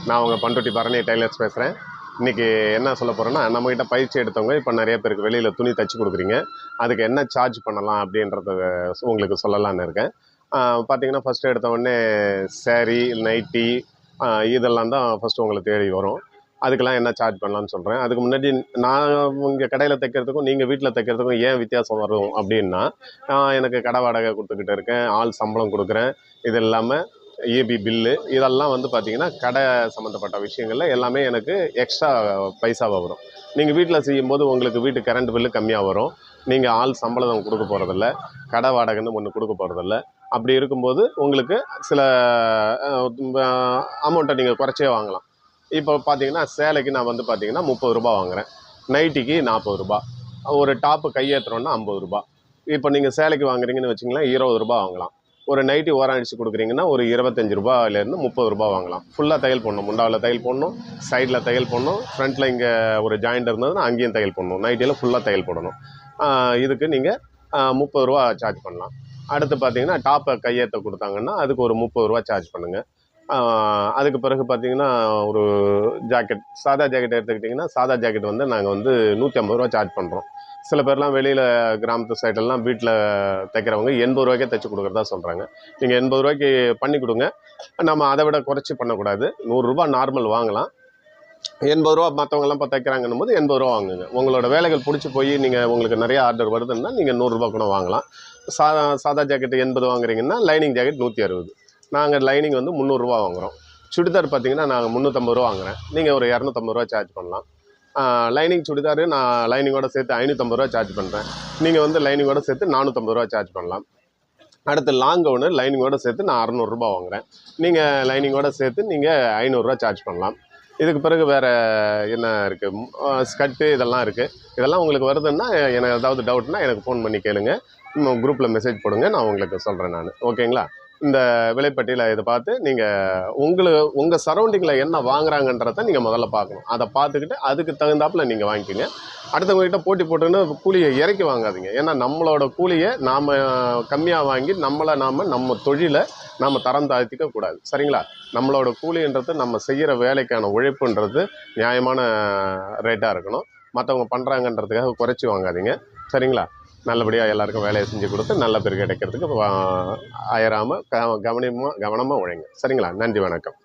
நான் உங்கள் பண்ருட்டி பரணி டெய்லர்ஸ் பேசுகிறேன். இன்றைக்கி என்ன சொல்ல போகிறேன்னா, நம்மக்கிட்ட பயிற்சி எடுத்தவங்க இப்போ நிறைய பேருக்கு வெளியில் துணி தைச்சி கொடுக்குறீங்க. அதுக்கு என்ன சார்ஜ் பண்ணலாம் அப்படின்றத உங்களுக்கு சொல்லலான்னு இருக்கேன். பார்த்தீங்கன்னா ஃபஸ்ட்டு எடுத்தவொடனே சேரீ, நைட்டி இதெல்லாம் தான் ஃபஸ்ட்டு உங்களுக்கு தேடி வரும். அதுக்கெல்லாம் என்ன சார்ஜ் பண்ணலான்னு சொல்கிறேன். அதுக்கு முன்னாடி நான் உங்கள் கடையில் தைக்கிறதுக்கும் நீங்கள் வீட்டில் தைக்கிறதுக்கும் ஏன் வித்தியாசம் வரும் அப்படின்னா, எனக்கு கடை வாடகை கொடுத்துக்கிட்டு இருக்கேன், ஆள் சம்பளம் கொடுக்குறேன். இது இல்லாமல் ஈபி பில்லு இதெல்லாம் வந்து பார்த்திங்கன்னா கடை சம்மந்தப்பட்ட விஷயங்களில் எல்லாமே எனக்கு எக்ஸ்ட்ரா பைசாவாக வரும். நீங்கள் வீட்டில் செய்யும்போது உங்களுக்கு வீட்டு கரண்ட் பில்லு கம்மியாக வரும். நீங்கள் ஆள் சம்பளம் கொடுக்க போகிறதில்ல, கடை வாடகைன்னு ஒன்று கொடுக்க போகிறதில்ல. அப்படி இருக்கும்போது உங்களுக்கு சில அமௌண்ட்டை நீங்கள் குறைச்சே வாங்கலாம். இப்போ பார்த்தீங்கன்னா சேலைக்கு நான் வந்து பார்த்தீங்கன்னா 30 ரூபா வாங்குகிறேன், நைட்டிக்கு 40 ரூபா, ஒரு டாப்பு கையேற்றுறோன்னா 50 ரூபா. இப்போ நீங்கள் சேலைக்கு வாங்குறீங்கன்னு வச்சிங்களேன் 20 ரூபா வாங்கலாம். ஒரு நைட்டி ஓரம் அடித்து கொடுக்குறீங்கன்னா ஒரு 25 ரூபாயிலேருந்து 30 ரூபா வாங்கலாம். ஃபுல்லாக தையல் போடணும், முண்டாவில் தையல் போடணும், சைடில் தையல் போடணும், ஃப்ரண்ட்டில் இங்கே ஒரு ஜாயிண்ட் இருந்ததுன்னா அங்கேயும் தையல் போடணும், நைட்டியில் ஃபுல்லாக தையல் போடணும். இதுக்கு நீங்கள் 30 ரூபா சார்ஜ் பண்ணலாம். அடுத்து பார்த்தீங்கன்னா டாப்பை கையேற்ற கொடுத்தாங்கன்னா அதுக்கு ஒரு 30 ரூபா சார்ஜ் பண்ணுங்கள். அதுக்கு பிறகு பார்த்தீங்கன்னா ஒரு ஜாக்கெட், சாதா ஜாக்கெட் எடுத்துக்கிட்டிங்கன்னா சாதா ஜாக்கெட் வந்து நாங்கள் வந்து 150 ரூபா சார்ஜ் பண்ணுறோம். சில பேர்லாம் வெளியில் கிராமத்து சைடெல்லாம் வீட்டில் தைக்கிறவங்க 80 ரூபாய்க்கே தைச்சி கொடுக்குறதா சொல்கிறாங்க. நீங்கள் 80 ரூபாய்க்கு பண்ணி கொடுங்க, நம்ம அதை விட குறைச்சி பண்ணக்கூடாது. 100 ரூபா நார்மல் வாங்கலாம், 80 ரூபா மற்றவங்கலாம் இப்போ தைக்கிறாங்கன்னும் போது 80 ரூபா வாங்குங்க. உங்களோட வேலைகள் பிடிச்சி போய் நீங்கள் உங்களுக்கு நிறைய ஆர்டர் வருதுன்னா நீங்கள் 100 ரூபா கூட வாங்கலாம். சாதா ஜாக்கெட்டு 80 வாங்குறீங்கன்னா லைனிங் ஜாக்கெட் 160. நாங்கள் லைனிங் வந்து 300 ரூபா வாங்குகிறோம். சுடிதார் பார்த்தீங்கன்னா நாங்கள் 350 ரூபா வாங்குகிறேன், நீங்கள் ஒரு 250 ரூபா சார்ஜ் பண்ணலாம். லைனிங் சுடிதார் நான் லைனிங்கோட சேர்த்து 550 ரூபா சார்ஜ் பண்ணுறேன், நீங்கள் வந்து லைனிங்கோட சேர்த்து 450 ரூபா சார்ஜ் பண்ணலாம். அடுத்து லாங் கவுனு லைனிங்கோட சேர்த்து நான் 600 ரூபா வாங்குகிறேன், நீங்கள் லைனிங்கோட சேர்த்து நீங்கள் 500 ரூபா சார்ஜ் பண்ணலாம். இதுக்கு பிறகு வேறு என்ன இருக்குது, ஸ்கர்ட்டு இதெல்லாம் இருக்குது. இதெல்லாம் உங்களுக்கு வருதுன்னா எனக்கு ஏதாவது டவுட்னா எனக்கு ஃபோன் பண்ணி கேளுங்க, குரூப்பில் மெசேஜ் போடுங்க, நான் உங்களுக்கு சொல்கிறேன் நான். ஓகேங்களா? இந்த விலைப்பட்டியலை இதை பார்த்து நீங்கள் உங்கள் சரௌண்டிங்கில் என்ன வாங்குறாங்கன்றதை நீங்கள் முதல்ல பார்க்கணும். அதை பார்த்துக்கிட்டு அதுக்கு தகுந்தாப்பில் நீங்கள் வாங்கிக்கோங்க. அடுத்தவங்ககிட்ட போட்டி போட்டுன்னு கூலியை இறக்கி வாங்காதீங்க. ஏன்னா நம்மளோட கூலியை நாம் கம்மியாக வாங்கி நம்ம தொழிலை நாம் தரம் தாழ்த்திக்க கூடாது. சரிங்களா? நம்மளோட கூலின்றது நம்ம செய்கிற வேலைக்கான உழைப்புன்றது நியாயமான ரேட்டாக இருக்கணும். மற்றவங்க பண்ணுறாங்கன்றதுக்காக குறைச்சி வாங்காதீங்க. சரிங்களா? நல்லபடியாக எல்லாருக்கும் வேலையை செஞ்சு கொடுத்து நல்ல பேர் கிடைக்கிறதுக்கு அயராமல் கவனமாக உழைங்க. சரிங்களா? நன்றி, வணக்கம்.